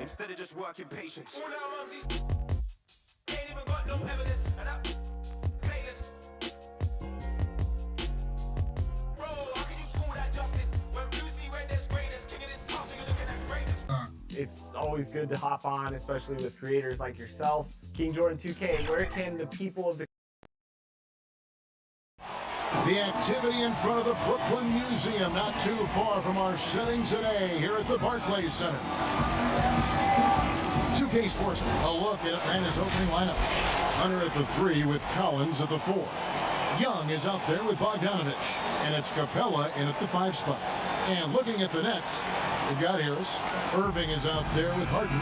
instead of just working patience. Ain't even got no evidence. And that playlist. Bro, how can you call that justice when you see when there's greatness? King of this castle, you're looking at greatness. It's always good to hop on, especially with creators like yourself. King Jordan 2K, where can the people of the activity in front of the Brooklyn Museum, not too far from our setting today here at the Barclays Center. 2K Sports, a look at Atlanta's opening lineup. Hunter at the 3 with Collins at the 4. Young is out there with Bogdanovich, and it's Capella in at the 5 spot. And looking at the Nets, they've got Harris. Irving is out there with Harden.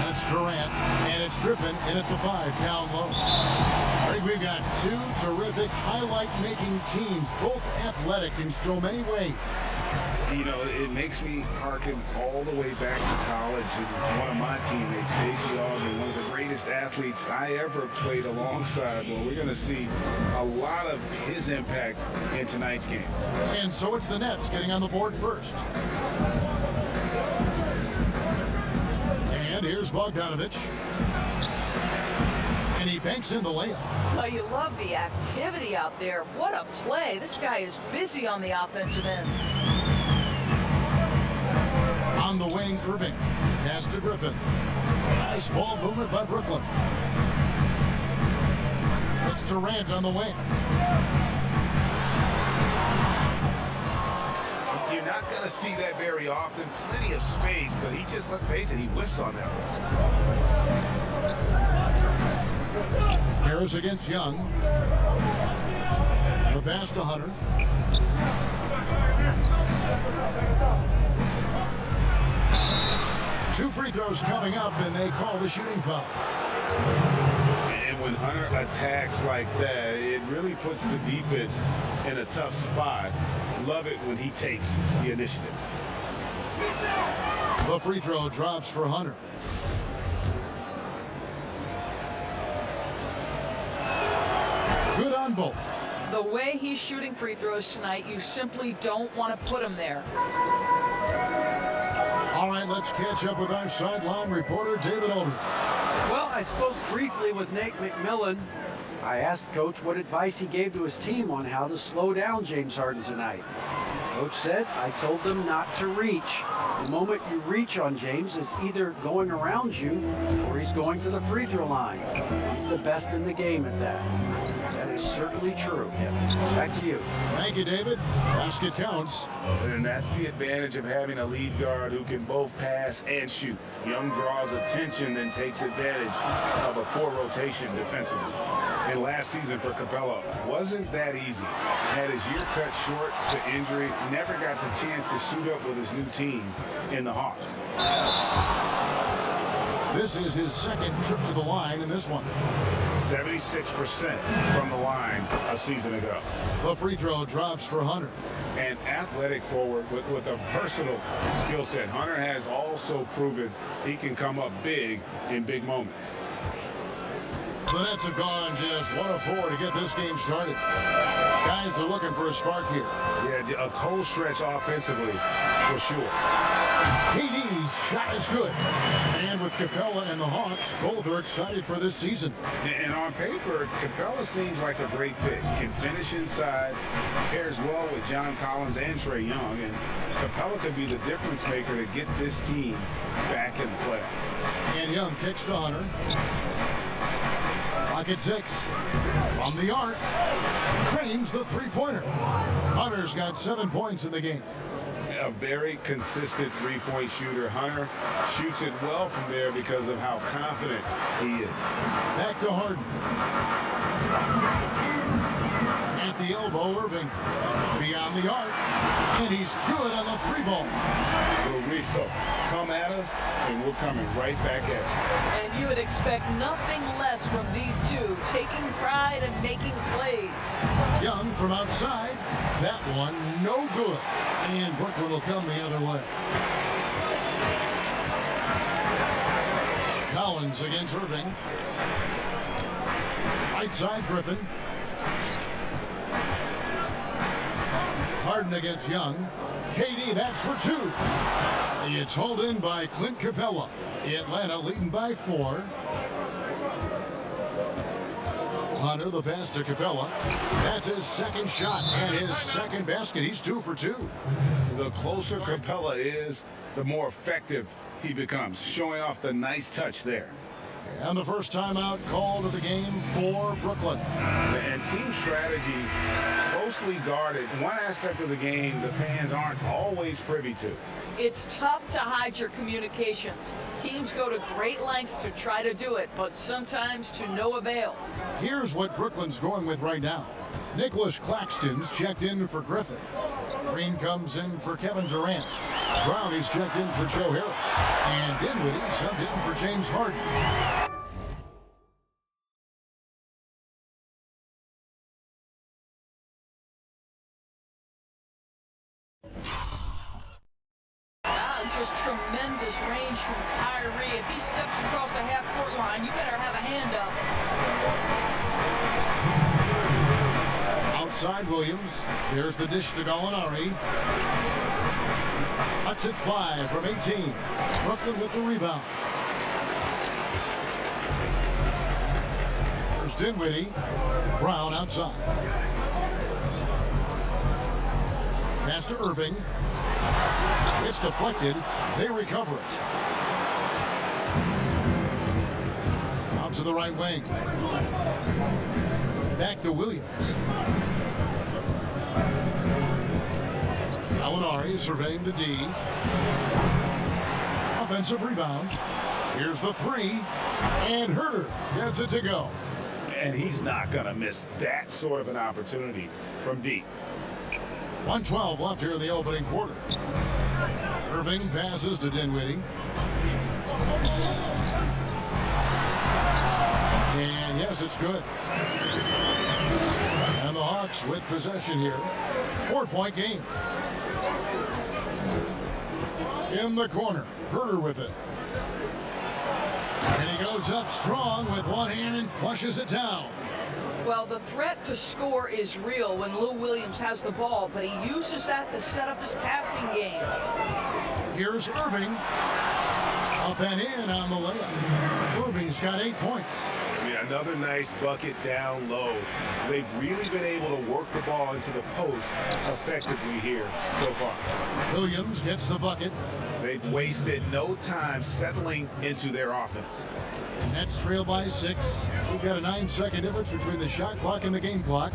That's Durant, and it's Griffin in at the 5, down low. I think we've got two terrific highlight-making teams, both athletic in so many ways. You know, it makes me harken all the way back to college. And one of my teammates, Stacey Augmon, one of the greatest athletes I ever played alongside. Well, we're going to see a lot of his impact in tonight's game. And so it's the Nets getting on the board first. And here's Bogdanovich. And he banks in the layup. Well, you love the activity out there. What a play. This guy is busy on the offensive end. On the wing, Irving. Pass to Griffin. Nice ball movement by Brooklyn. It's Durant on the wing. You're not going to see that very often. Plenty of space, but he just, let's face it, he whiffs on that one. Harris against Young. The pass to Hunter. Two free throws coming up, and they call the shooting foul. And when Hunter attacks like that, it really puts the defense in a tough spot. Love it when he takes the initiative. The free throw drops for Hunter. Good on both. The way he's shooting free throws tonight, you simply don't want to put him there. All right, let's catch up with our sideline reporter, David Aldridge. Well, I spoke briefly with Nate McMillan. I asked Coach what advice he gave to his team on how to slow down James Harden tonight. Coach said, I told them not to reach. The moment you reach on James is either going around you or he's going to the free throw line. He's the best in the game at that. That is certainly true, Kevin. Back to you. Thank you, David. Basket counts. And that's the advantage of having a lead guard who can both pass and shoot. Young draws attention, then takes advantage of a poor rotation defensively. And last season for Capella wasn't that easy. Had his year cut short to injury, never got the chance to suit up with his new team in the Hawks. This is his second trip to the line in this one. 76% from the line a season ago. The free throw drops for Hunter. An athletic forward with a versatile skill set. Hunter has also proven he can come up big in big moments. The Nets have gone just 1 of 4 to get this game started. Guys are looking for a spark here. Yeah, a cold stretch offensively, for sure. KD's shot is good. And with Capella and the Hawks, both are excited for this season. And on paper, Capella seems like a great fit. Can finish inside, pairs well with John Collins and Trae Young, and Capella could be the difference maker to get this team back in the playoffs. And Young kicks to Hunter. Clock at 6. From the arc, claims the three-pointer. Hunter's got 7 points in the game. A very consistent three-point shooter. Hunter shoots it well from there because of how confident he is. Back to Harden. At the elbow, Irving. Beyond the arc. And he's good on the three ball. Here we go. Come at us, and we're coming right back at you. And you would expect nothing less from these two, taking pride and making plays. Young from outside. That one no good. And Brooklyn will come the other way. Collins against Irving. Right side, Griffin. Harden against Young. KD, that's for 2. It's hauled in by Clint Capella. Atlanta leading by 4. Hunter, the pass to Capella. That's his second shot and his second basket. He's 2 for 2. The closer Capella is, the more effective he becomes, showing off the nice touch there. And the first timeout called of the game for Brooklyn. And team strategies closely guarded. One aspect of the game the fans aren't always privy to. It's tough to hide your communications. Teams go to great lengths to try to do it, but sometimes to no avail. Here's what Brooklyn's going with right now. Nicholas Claxton's checked in for Griffin. Green comes in for Kevin Durant. Brown is checked in for Joe Harris. And Dinwiddie subbed in for James Harden. Just tremendous range from Kyrie. If he steps across the half-court line, you better have a hand up. Outside Williams. There's the dish to Gallinari. Cuts it 5 from 18. Brooklyn with the rebound. There's Dinwiddie. Brown outside. Pass to Irving. It's deflected. They recover it. Out to the right wing. Back to Williams. Gallinari surveying the D. Offensive rebound. Here's the 3. And Herter gets it to go. And he's not going to miss that sort of an opportunity from deep. 1:12 left here in the opening quarter. Irving passes to Dinwiddie. And yes, it's good. And the Hawks with possession here. 4-point game. In the corner. Herter with it. And he goes up strong with one hand and flushes it down. Well, the threat to score is real when Lou Williams has the ball, but he uses that to set up his passing game. Here's Irving. Up and in on the layup. Irving's got 8 points. Yeah, another nice bucket down low. They've really been able to work the ball into the post effectively here so far. Williams gets the bucket. They've wasted no time settling into their offense. Nets trail by 6. We've got a 9-second difference between the shot clock and the game clock.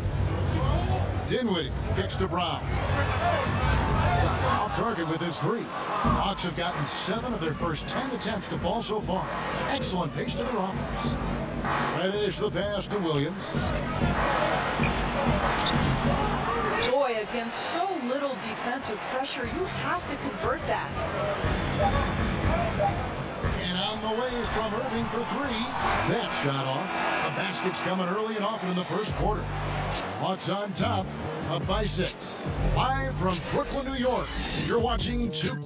Dinwiddie kicks to Brown. Off target with his 3. Hawks have gotten 7 of their first 10 attempts to fall so far. Excellent pace to their offense. Reddish the pass to Williams. Boy, against so little defensive pressure, you have to convert that. And on the way from Irving for 3. That shot off. The basket's coming early and often in the first quarter. Hawks on top, up by 6. Live from Brooklyn, New York. You're watching 2.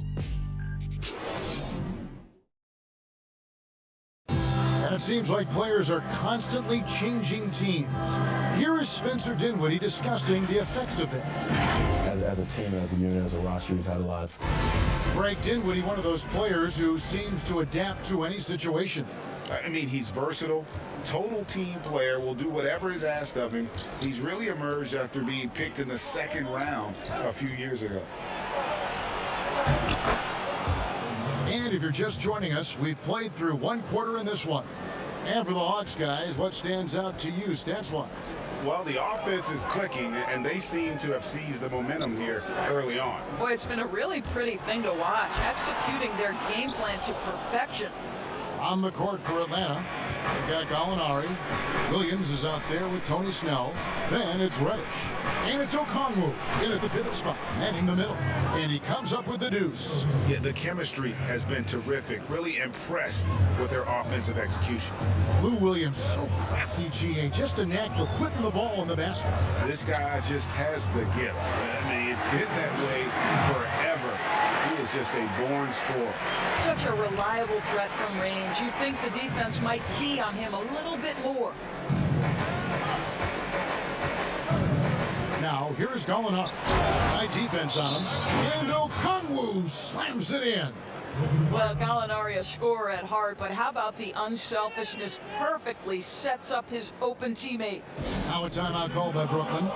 And it seems like players are constantly changing teams. Here is Spencer Dinwiddie discussing the effects of it. As a team, as a unit, as a roster, we've had a lot. Greg Dinwiddie, one of those players who seems to adapt to any situation. I mean, he's versatile, total team player, will do whatever is asked of him. He's really emerged after being picked in the 2nd round a few years ago. And if you're just joining us, we've played through 1 quarter in this one. And for the Hawks guys, what stands out to you stats-wise? Well, the offense is clicking, and they seem to have seized the momentum here early on. Boy, it's been a really pretty thing to watch, executing their game plan to perfection. On the court for Atlanta, they've got Gallinari. Williams is out there with Tony Snell. Then it's Reddish. And it's Okongwu in at the pivot spot, manning the middle. And he comes up with the deuce. Yeah, the chemistry has been terrific. Really impressed with their offensive execution. Lou Williams, so crafty, GA. Just a knack for putting the ball in the basket. This guy just has the gift. I mean, it's been that way forever. He is just a born scorer. Such a reliable threat from range. You'd think the defense might key on him a little bit more. Now, here's Gallinari. Tight defense on him. And Okongwu slams it in. Well, Gallinari a scorer at heart, but how about the unselfishness perfectly sets up his open teammate? Now a timeout called by Brooklyn.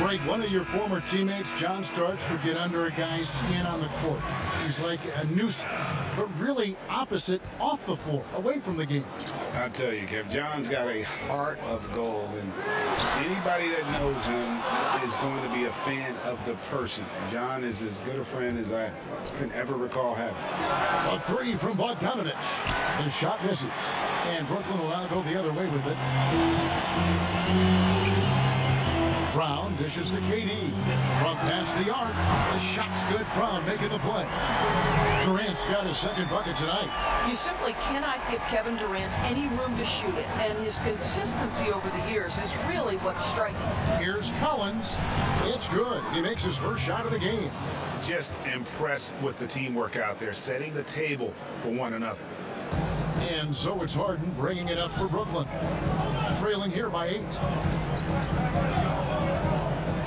Greg, one of your former teammates, John Starks, would get under a guy's skin on the court. He's like a nuisance, but really opposite off the floor, away from the game. I tell you, Kev, John's got a heart of gold, and anybody that knows him is going to be a fan of the person. John is as good a friend as I can ever recall having. A three from Bogdanovich. The shot misses, and Brooklyn will now go the other way with it. Brown dishes to KD. From past the arc. The shot's good. Brown making the play. Durant's got his second bucket tonight. You simply cannot give Kevin Durant any room to shoot it, and his consistency over the years is really what's striking. Here's Collins. It's good. He makes his first shot of the game. Just impressed with the teamwork out there, setting the table for one another. And so it's Harden bringing it up for Brooklyn. Trailing here by 8.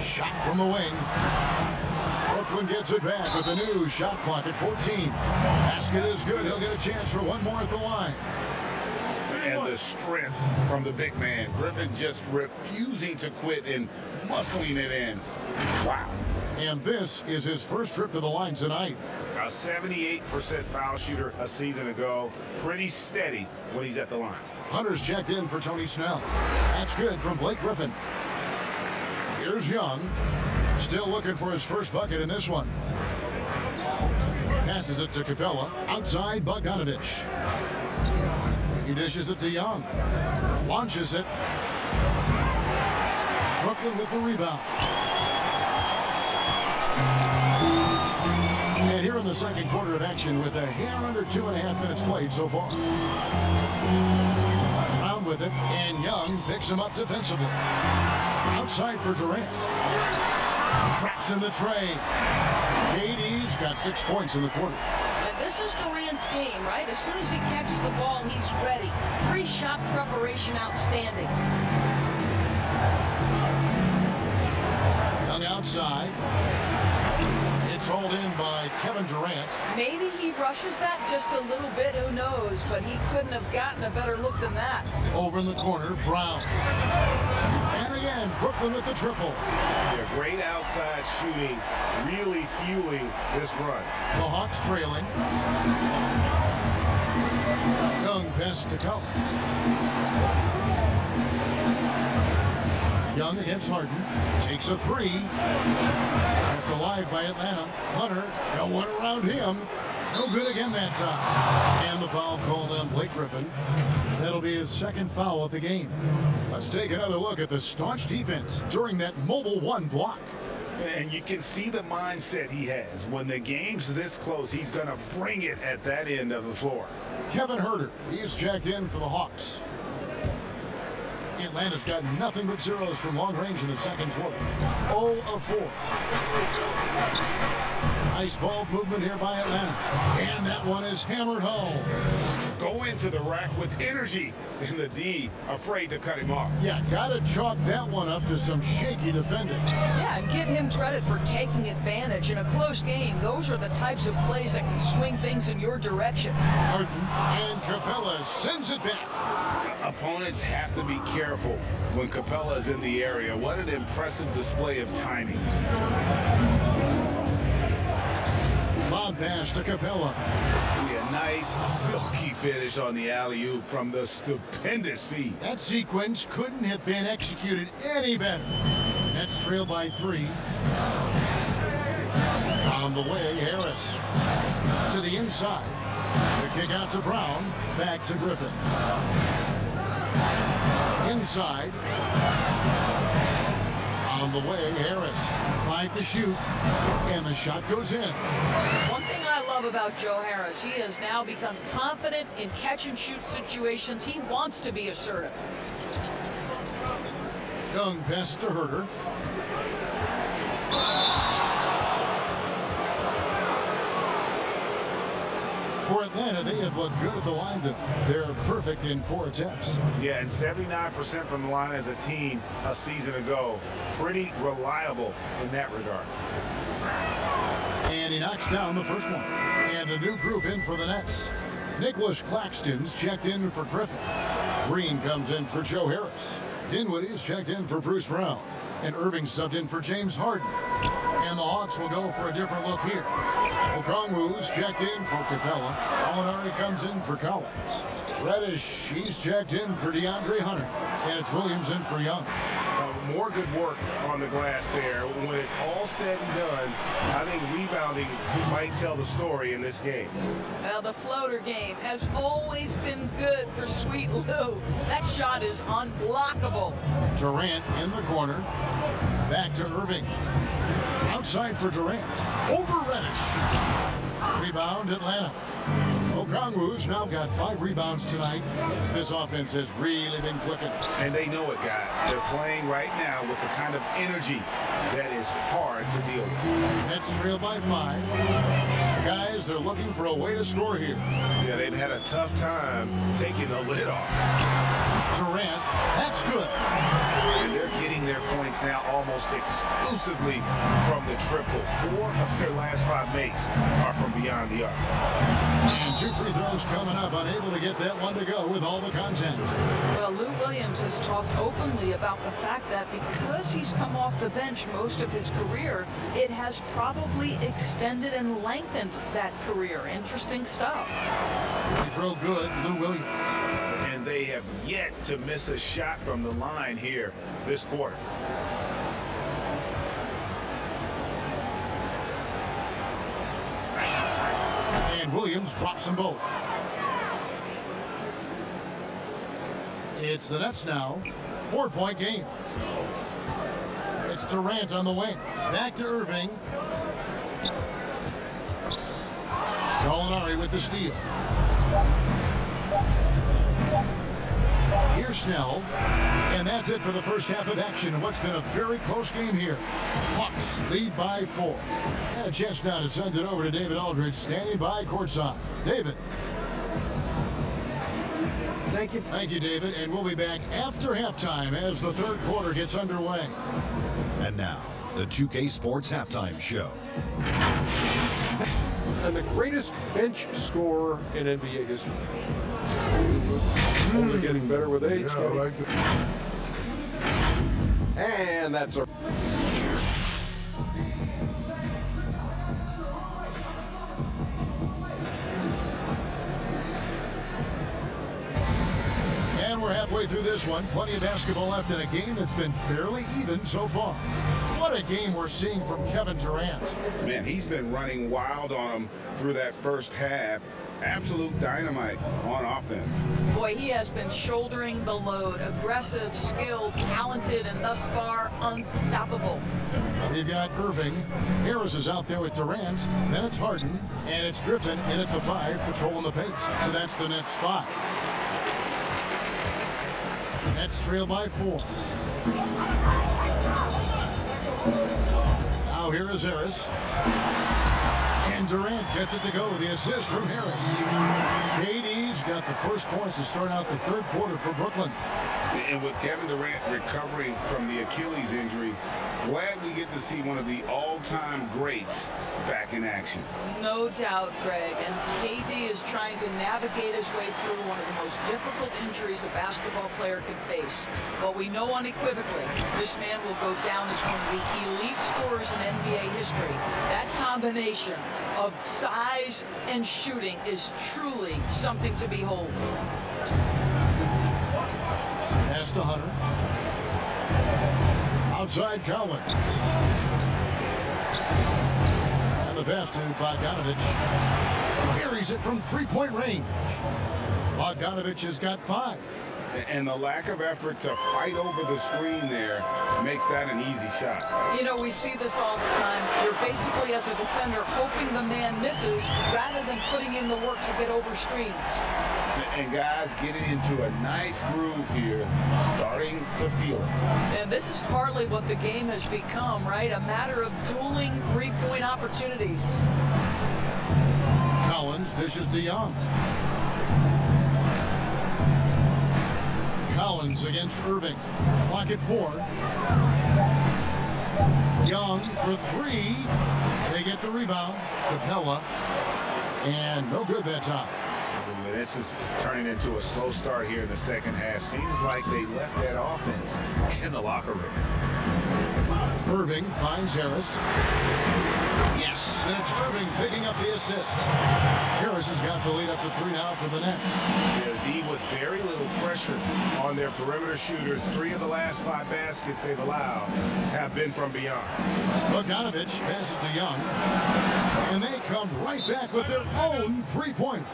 Shot from the wing. Brooklyn gets it back with a new shot clock at 14. Basket is good. He'll get a chance for one more at the line. And the strength from the big man. Griffin just refusing to quit and muscling it in. Wow. And this is his first trip to the line tonight. A 78% foul shooter a season ago. Pretty steady when he's at the line. Hunter's checked in for Tony Snell. That's good from Blake Griffin. Here's Young. Still looking for his first bucket in this one. Passes it to Capella. Outside Bogdanovich. He dishes it to Young. Launches it. Brooklyn with the rebound. And here in the second quarter of action with a hair under 2.5 minutes played so far. Brown with it, and Young picks him up defensively. Outside for Durant. Traps in the tray. KD's got 6 points in the quarter. And this is Durant's game, right? As soon as he catches the ball, he's ready. Pre-shot preparation outstanding. Young outside. It's hauled in by Kevin Durant. Maybe he rushes that just a little bit, who knows, but he couldn't have gotten a better look than that. Over in the corner, Brown. And again, Brooklyn with the triple. Yeah, great outside shooting, really fueling this run. The Hawks trailing. Young passes to Collins. Young against Harden. Takes a three. Kept alive by Atlanta. Hunter, got one around him. No good again that time. And the foul called on Blake Griffin. That'll be his second foul of the game. Let's take another look at the staunch defense during that mobile one block. And you can see the mindset he has. When the game's this close, he's going to bring it at that end of the floor. Kevin Huerter, he's checked in for the Hawks. Atlanta's got nothing but zeros from long range in the second quarter. 0 of 4. Nice ball movement here by Atlanta. And that one is hammered home. Go into the rack with energy. And the D afraid to cut him off. Yeah, gotta chalk that one up to some shaky defending. Yeah, and give him credit for taking advantage. In a close game, those are the types of plays that can swing things in your direction. Harden and Capella sends it back. Opponents have to be careful when Capella's in the area. What an impressive display of timing. Lob pass to Capella. Yeah, nice silky finish on the alley-oop from the stupendous feed. That sequence couldn't have been executed any better. That's trailed by 3. On the way, Harris to the inside. The kick out to Brown. Back to Griffin. Inside. On the way, Harris. 5 to shoot. And the shot goes in. One thing I love about Joe Harris, he has now become confident in catch-and-shoot situations. He wants to be assertive. Young passes to Huerter. For Atlanta, they have looked good at the line tonight. They're perfect in 4 attempts. Yeah, and 79% from the line as a team a season ago. Pretty reliable in that regard. And he knocks down the first one. And a new group in for the Nets. Nicholas Claxton's checked in for Griffin. Green comes in for Joe Harris. Dinwiddie's checked in for Bruce Brown. And Irving subbed in for James Harden. And the Hawks will go for a different look here. Okongwu's checked in for Capella. Molinari comes in for Collins. Reddish, he's checked in for DeAndre Hunter. And it's Williams in for Young. More good work on the glass there. When it's all said and done, I think rebounding might tell the story in this game. Well, the floater game has always been good for Sweet Lou. That shot is unblockable. Durant in the corner. Back to Irving. Outside for Durant. Over Reddish. Rebound Atlanta. Okongwu's now got 5 rebounds tonight. This offense has really been clicking. And they know it, guys. They're playing right now with the kind of energy that is hard to deal with. Nets trail by 5. Guys, they're looking for a way to score here. Yeah, they've had a tough time taking the lid off. Durant, that's good. And they're getting their points now almost exclusively from the triple. 4 of their last 5 makes are from beyond the arc. And 2 free throws coming up, unable to get that one to go with all the content. Well, Lou Williams has talked openly about the fact that because he's come off the bench most of his career, it has probably extended and lengthened that career. Interesting stuff. Free throw good, Lou Williams. And they have yet to miss a shot from the line here this quarter. And Williams drops them both. It's the Nets now. 4-point game. It's Durant on the wing. Back to Irving. Molinari with the steal. Here's Snell. And that's it for the first half of action in what's been a very close game here. Hawks lead by 4. And a chance now to send it over to David Aldridge, standing by courtside. David. Thank you. Thank you, David. And we'll be back after halftime as the third quarter gets underway. And now, the 2K Sports Halftime Show. And the greatest bench scorer in NBA history. Only getting better with age. Yeah, I like that. And that's a... And we're halfway through this one. Plenty of basketball left in a game that's been fairly even so far. What a game we're seeing from Kevin Durant. Man, he's been running wild on them through that first half. Absolute dynamite on offense. Boy, he has been shouldering the load. Aggressive, skilled, talented, and thus far unstoppable. We've got Irving. Harris is out there with Durant. Then it's Harden. And it's Griffin in at the 5, patrolling the pace. So that's the Nets 5. Nets trail by 4. Now here is Harris. And Durant gets it to go. The assist from Harris. KD's got the first points to start out the third quarter for Brooklyn. And with Kevin Durant recovering from the Achilles injury, glad we get to see one of the all-time greats back in action. No doubt, Greg. And KD is trying to navigate his way through one of the most difficult injuries a basketball player can face. But we know unequivocally, this man will go down as one of the elite scorers in NBA history. That combination of size and shooting is truly something to behold. Pass to Hunter. Outside Collins. And the pass to Bogdanovich. Carries it from 3-point range. Bogdanovich has got 5. And the lack of effort to fight over the screen there makes that an easy shot. You know, we see this all the time. You're basically, as a defender, hoping the man misses rather than putting in the work to get over screens. And guys getting into a nice groove here, starting to feel it. And this is partly what the game has become, right? A matter of dueling three-point opportunities. Collins dishes to Young. Collins against Irving. Clock at 4. Young for 3. They get the rebound. Capella. And no good that time. This is turning into a slow start here in the second half. Seems like they left that offense in the locker room. Irving finds Harris. Yes, and it's Irving picking up the assist. Harris has got the lead up to 3 now for the Nets. The D with very little pressure on their perimeter shooters. 3 of the last 5 baskets they've allowed have been from beyond. Bogdanovich passes to Young, and they come right back with their own three-pointer.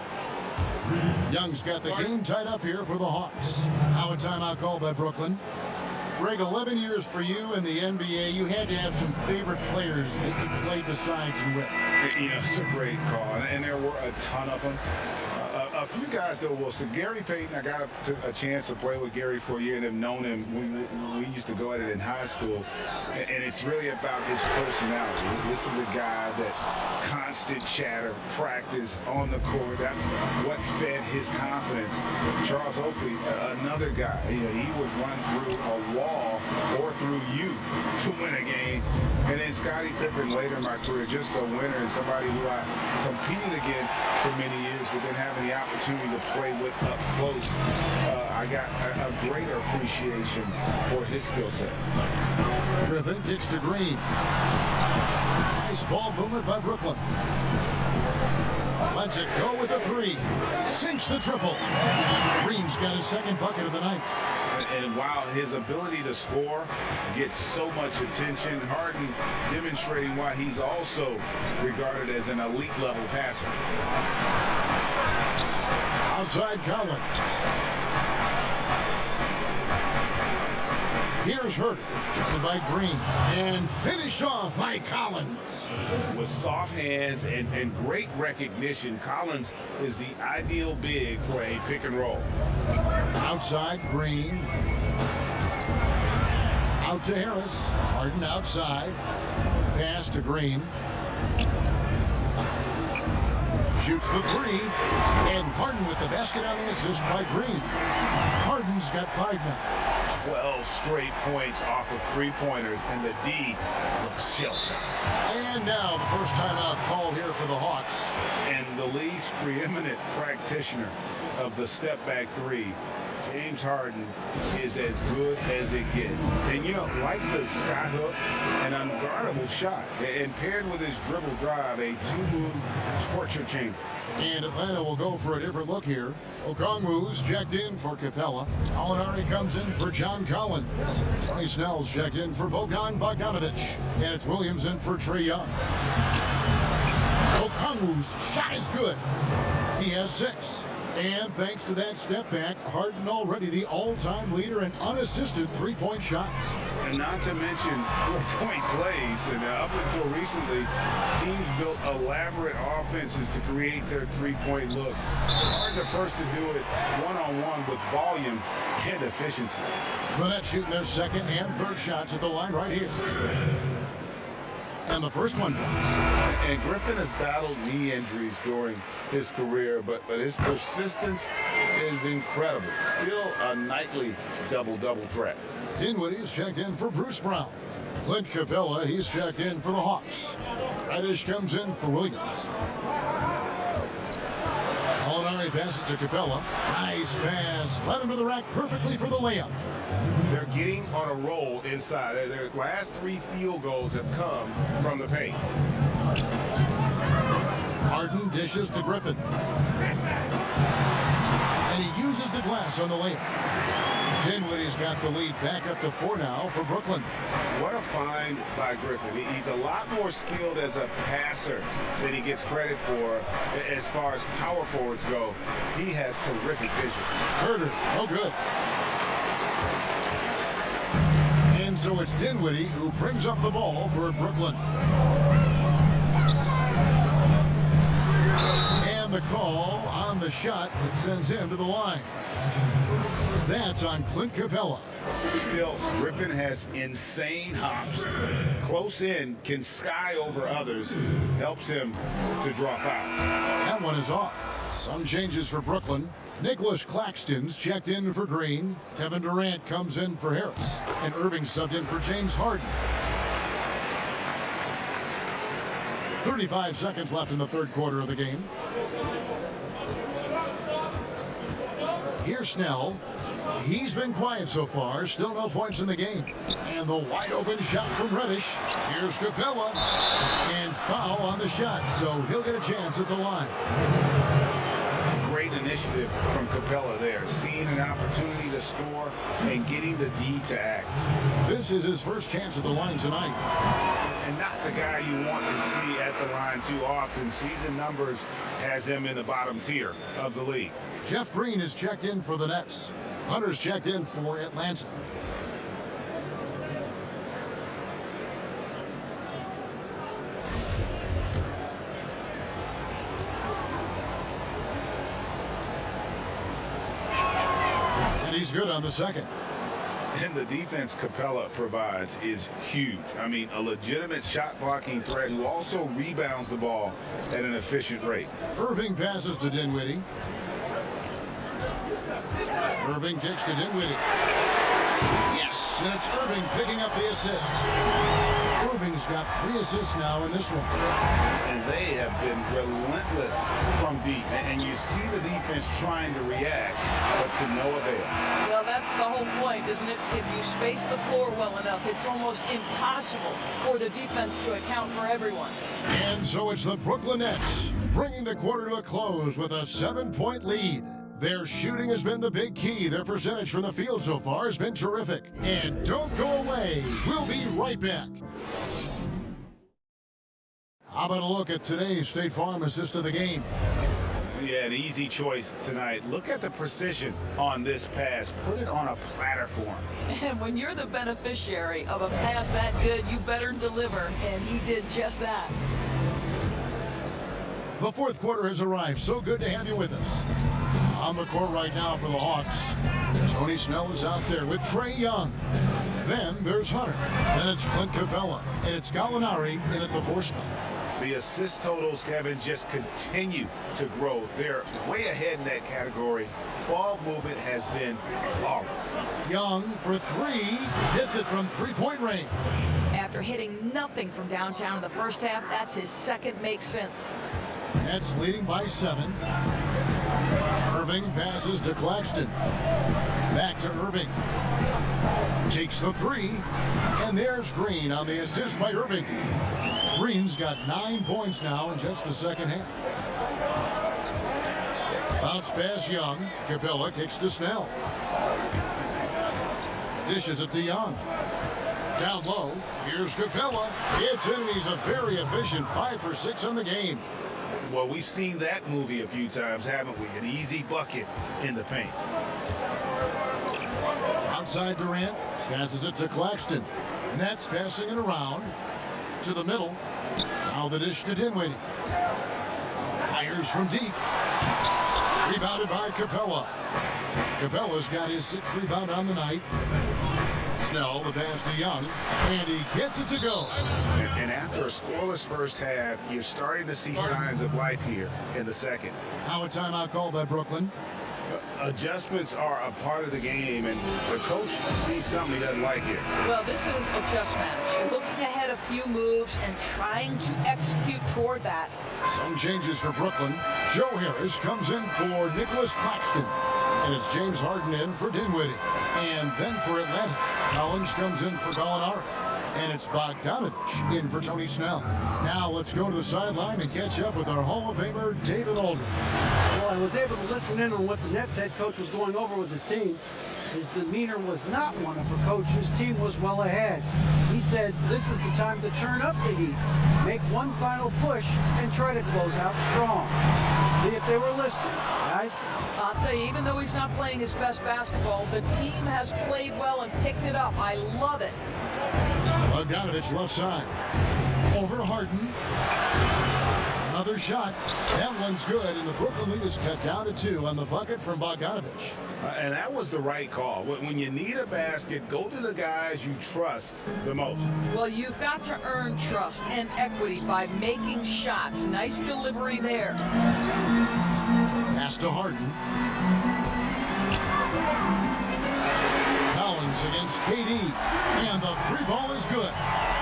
Young's got the game tied up here for the Hawks. Now a timeout call by Brooklyn. Greg, 11 years for you in the NBA. You had to have some favorite players that you played besides and with. You know, it's a great call, and there were a ton of them. A few guys, though, Wilson. Gary Payton, I got a chance to play with Gary for a year and have known him. We used to go at it in high school, and it's really about his personality. This is a guy that constant chatter, practice on the court. That's what fed his confidence. Charles Oakley, another guy, he would run through a wall or through you to win a game. And then Scottie Pippen, later in my career, just a winner and somebody who I competed against for many years, but then having the opportunity to play with up close, I got a greater appreciation for his skill set. Griffin kicks to Green. Nice ball movement by Brooklyn. Lets it go with a 3. Sinks the triple. Green's got his second bucket of the night. And while his ability to score gets so much attention, Harden demonstrating why he's also regarded as an elite level passer. Outside Collins. Here's Herter, just by Green, and finished off by Collins. With soft hands and great recognition, Collins is the ideal big for a pick and roll. Outside Green. Out to Harris. Harden outside. Pass to Green. Shoots the 3. And Harden with the basket on the assist by Green. Harden's got 5 now. 12 straight points off of 3-pointers, and the D looks shell-shocked. And now the first timeout call here for the Hawks. And the league's preeminent practitioner of the step-back 3, James Harden, is as good as it gets. And, you know, like the skyhook, an unguardable shot. And paired with his dribble drive, a 2-move torture chamber. And Atlanta will go for a different look here. Okongwu's checked in for Capella. Alinari comes in for John Collins. Tony Snell's checked in for Bogdanovich. And it's Williams in for Trae Young. Okongwu's shot is good. He has 6. And thanks to that step back, Harden already the all-time leader in unassisted 3-point shots. And not to mention 4-point plays. And up until recently, teams built elaborate offenses to create their 3-point looks. Harden the first to do it one-on-one with volume and efficiency. The Nets shooting their second and third shots at the line right here. And the first one drops. And Griffin has battled knee injuries during his career, but his persistence is incredible. Still a nightly double-double threat. Dinwiddie's checked in for Bruce Brown. Clint Capella, he's checked in for the Hawks. Reddish comes in for Williams. Alinari passes to Capella. Nice pass. Led him to the rack perfectly for the layup. They're getting on a roll inside. Their last 3 field goals have come from the paint. Harden dishes to Griffin. And he uses the glass on the layup. Dinwiddie's got the lead back up to 4 now for Brooklyn. What a find by Griffin. He's a lot more skilled as a passer than he gets credit for as far as power forwards go. He has terrific vision. Herter, no good. And so it's Dinwiddie who brings up the ball for Brooklyn. And the call on the shot that sends him to the line. That's on Clint Capella. Still, Griffin has insane hops. Close in, can sky over others, helps him to draw foul. That one is off. Some changes for Brooklyn. Nicholas Claxton's checked in for Green. Kevin Durant comes in for Harris. And Irving subbed in for James Harden. 35 seconds left in the third quarter of the game. Here's Snell. He's been quiet so far. Still no points in the game. And the wide open shot from Reddish. Here's Capella. And foul on the shot, so he'll get a chance at the line. Great initiative from Capella there, seeing an opportunity to score and getting the D to act. This is his first chance at the line tonight. And not the guy you want to see at the line too often. Season numbers has him in the bottom tier of the league. Jeff Green is checked in for the Nets. Hunter's checked in for Atlanta. And he's good on the second. And the defense Capella provides is huge. I mean, a legitimate shot blocking threat who also rebounds the ball at an efficient rate. Irving passes to Dinwiddie. Irving kicks to Dinwiddie. Yes, and it's Irving picking up the assist. Irving's got 3 assists now in this one. And they have been relentless from deep. And you see the defense trying to react, but to no avail. Well, that's the whole point, isn't it? If you space the floor well enough, it's almost impossible for the defense to account for everyone. And so it's the Brooklyn Nets bringing the quarter to a close with a 7-point lead. Their shooting has been the big key. Their percentage from the field so far has been terrific. And don't go away. We'll be right back. How about a look at today's State Farm assist of the game? Yeah, an easy choice tonight. Look at the precision on this pass. Put it on a platter for him. And when you're the beneficiary of a pass that good, you better deliver. And he did just that. The fourth quarter has arrived. So good to have you with us. On the court right now for the Hawks, Tony Snell is out there with Trae Young. Then there's Hunter. Then it's Clint Capella. And it's Gallinari in at the 4 spot. The assist totals, Kevin, just continue to grow. They're way ahead in that category. Ball movement has been flawless. Young for 3. Hits it from 3-point range. After hitting nothing from downtown in the first half, that's his second make sense. Nets leading by 7. Irving passes to Claxton. Back to Irving. Takes the 3. And there's Green on the assist by Irving. Green's got 9 points now in just the second half. Bounce pass Young. Capella kicks to Snell. Dishes it to Young. Down low. Here's Capella. It's in, and he's a very efficient 5 for 6 on the game. Well, we've seen that movie a few times, haven't we? An easy bucket in the paint. Outside Durant. Passes it to Claxton. Nets passing it around. To the middle. Now the dish to Dinwiddie. Fires from deep. Rebounded by Capella. Capella's got his 6th rebound on the night. Snell, the pass to Young, and he gets it to go. And after a scoreless first half, you're starting to see signs of life here in the second. Now a timeout called by Brooklyn. Adjustments are a part of the game, and the coach sees something he doesn't like here. Well, this is adjustment. You're looking ahead a few moves and trying to execute toward that. Some changes for Brooklyn. Joe Harris comes in for Nicholas Claxton. And it's James Harden in for Dinwiddie. And then for Atlanta, Collins comes in for Gallinari. And it's Bogdanovich in for Tony Snell. Now let's go to the sideline and catch up with our Hall of Famer, David Aldridge. Well, I was able to listen in on what the Nets head coach was going over with his team. His demeanor was not one of a coach whose team was well ahead. He said, this is the time to turn up the heat, make one final push, and try to close out strong. See if they were listening, guys. I'll tell you, even though he's not playing his best basketball, the team has played well and picked it up. I love it. Bogdanovich left side. Over Harden. Another shot. That one's good, and the Brooklyn lead is cut down to 2 on the bucket from Bogdanovich. And that was the right call. When you need a basket, go to the guys you trust the most. Well, you've got to earn trust and equity by making shots. Nice delivery there. Pass to Harden. Collins against KD. And the 3 ball is good.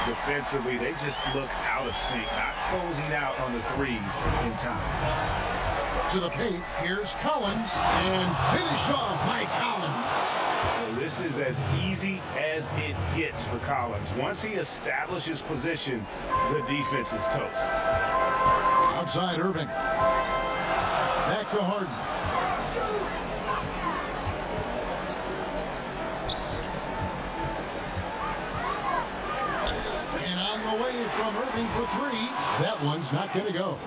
defensively, they just look out of sync, not closing out on the threes in time. To the paint, here's Collins, and finished off by Collins. Well, this is as easy as it gets for Collins. Once he establishes position, the defense is toast. Outside Irving. Back to Harden. And on the way from Irving for three. That one's not going to go.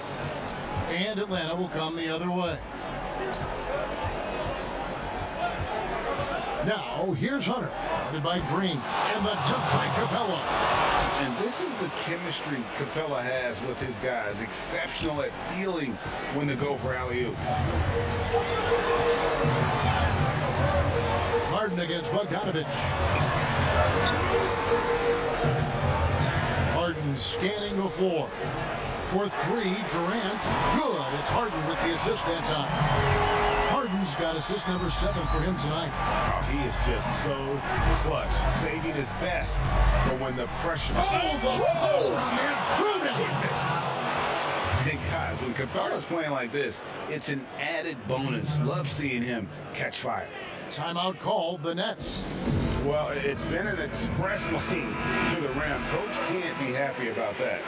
And Atlanta will come the other way. Now, here's Hunter. Guarded by Green. And the dunk by Capella. And this is the chemistry Capella has with his guys. Exceptional at feeling when to go for alley-oop. Harden against Bogdanovich. Harden scanning the floor. For three, Durant. Good. It's Harden with the assist that time. Harden's got assist number 7 for him tonight. Oh, he is just so clutch, saving his best for when the pressure. Oh, the power on that Hey guys, when Capella's playing like this, it's an added bonus. Love seeing him catch fire. Timeout called the Nets. Well, it's been an express lane to the rim. Coach can't be happy about that.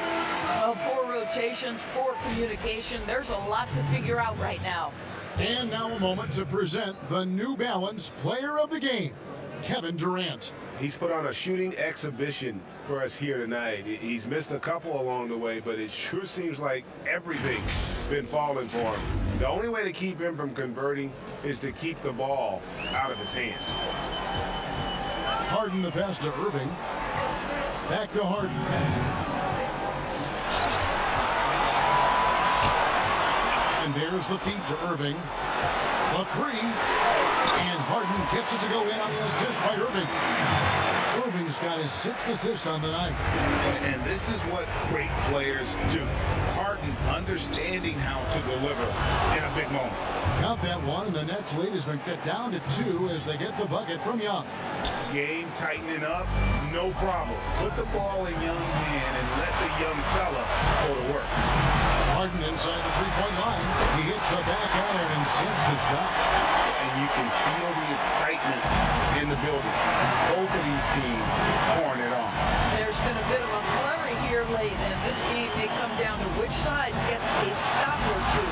Well, poor rotations, poor communication. There's a lot to figure out right now. And now a moment to present the New Balance Player of the Game, Kevin Durant. He's put on a shooting exhibition for us here tonight. He's missed a couple along the way, but it sure seems like everything's been falling for him. The only way to keep him from converting is to keep the ball out of his hands. Harden the pass to Irving. Back to Harden. And there's the feed to Irving. A three. And Harden gets it to go in on the assist by Irving. Irving's got his 6th assist on the night. And this is what great players do. Harden understanding how to deliver in a big moment. Count that one, and the Nets lead has been cut down to 2 as they get the bucket from Young. Game tightening up, no problem. Put the ball in Young's hand and let the young fella go to work. Harden inside the three-point line. He hits the back iron and sinks the shot. And you can feel the excitement in the building. Both of these teams pouring it on. There's been a bit of a flurry here late, and this game may come down to which side gets a stop or two.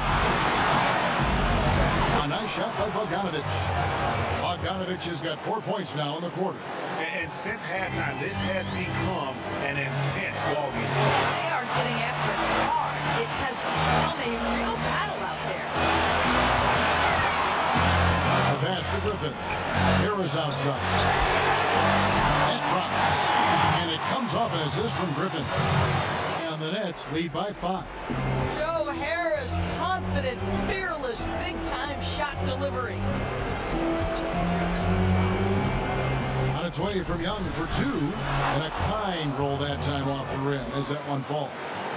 A nice shot by Bogdanovich. Bogdanovich has got 4 points now in the quarter. And since halftime, this has become an intense ballgame. They are getting after it hard. It has become a real battle out there. The pass to Griffin. Harris outside. That drops. And it comes off an assist from Griffin. And the Nets lead by 5. Joe Harris, confident, fearless, big-time shot delivery. On its way from Young for 2. And a kind roll that time off the rim as that one falls.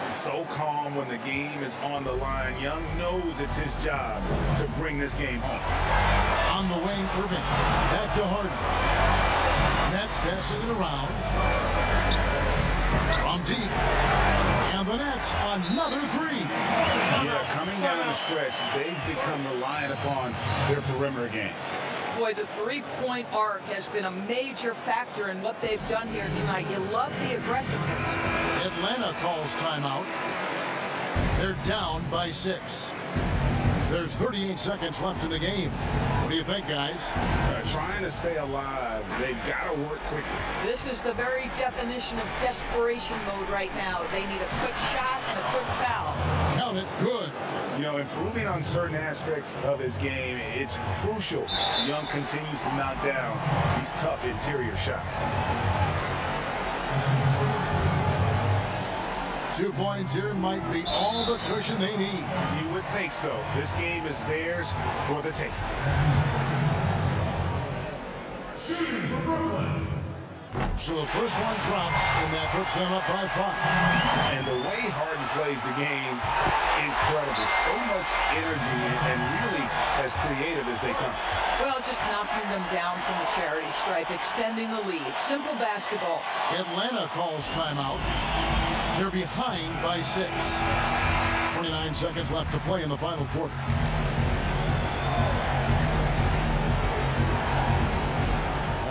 So calm when the game is on the line. Young knows it's his job to bring this game home. On the wing, Irving. Back to Harden. Nets passing it around. From deep. And the Nets, another 3. Yeah, coming down the stretch, they've become reliant upon their perimeter game. Boy, the three-point arc has been a major factor in what they've done here tonight. You love the aggressiveness. Atlanta calls timeout. They're down by 6. There's 38 seconds left in the game. What do you think, guys? Trying to stay alive. They've got to work quickly. This is the very definition of desperation mode right now. They need a quick shot and a quick foul. Count it. Good. You know, improving on certain aspects of his game, it's crucial. Young continues to knock down these tough interior shots. 2 points here might be all the cushion they need. You would think so. This game is theirs for the taking. Shooting for Brooklyn, So the first one drops, and that puts them up by 5. And the way Harden plays the game, incredible. So much energy and really as creative as they come. Well, just knocking them down from the charity stripe, extending the lead. Simple basketball. Atlanta calls timeout. They're behind by 6. 29 seconds left to play in the final quarter.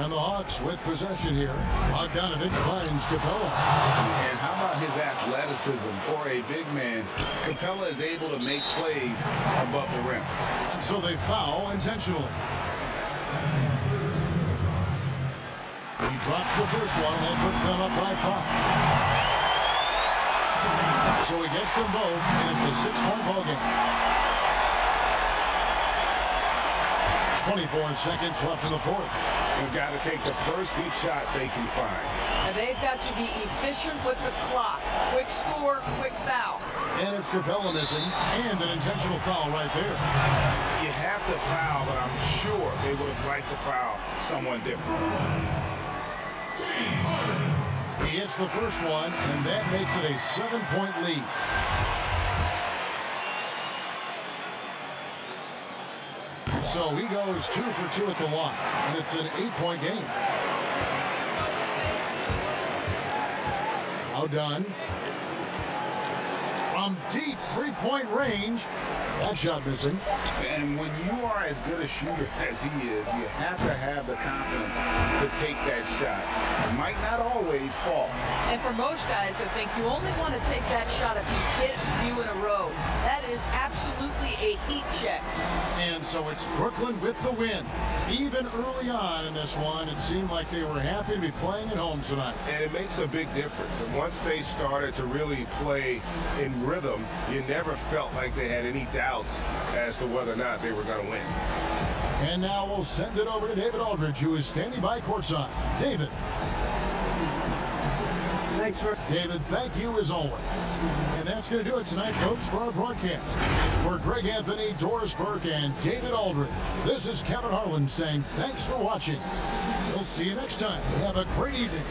And the Hawks with possession here. Bogdanovich finds Capella. And how about his athleticism for a big man? Capella is able to make plays above the rim. And so they foul intentionally. He drops the first one, and that puts them up by 5. So he gets them both, and it's a 6-point ball game. 24 seconds left in the fourth. They've got to take the first good shot they can find. And they've got to be efficient with the clock. Quick score, quick foul. And it's Capella missing, and an intentional foul right there. You have to foul, but I'm sure they would have liked to foul someone different. He hits the first one, and that makes it a 7-point lead. So he goes 2 for 2 at the line, and it's an 8-point game. Now done. From deep 3-point range. That shot missing. And when you are as good a shooter as he is, you have to have the confidence to take that shot. It might not always fall. And for most guys, I think you only want to take that shot if you hit a few in a row. That is absolutely a heat check. And so it's Brooklyn with the win. Even early on in this one, it seemed like they were happy to be playing at home tonight. And it makes a big difference. And once they started to really play in rhythm, you never felt like they had any doubts as to whether or not they were going to win. And now we'll send it over to David Aldridge, who is standing by courtside. David. Thanks for David, thank you as always. And that's going to do it tonight, folks, for our broadcast. For Greg Anthony, Doris Burke, and David Aldridge, this is Kevin Harlan saying thanks for watching. We'll see you next time. Have a great evening.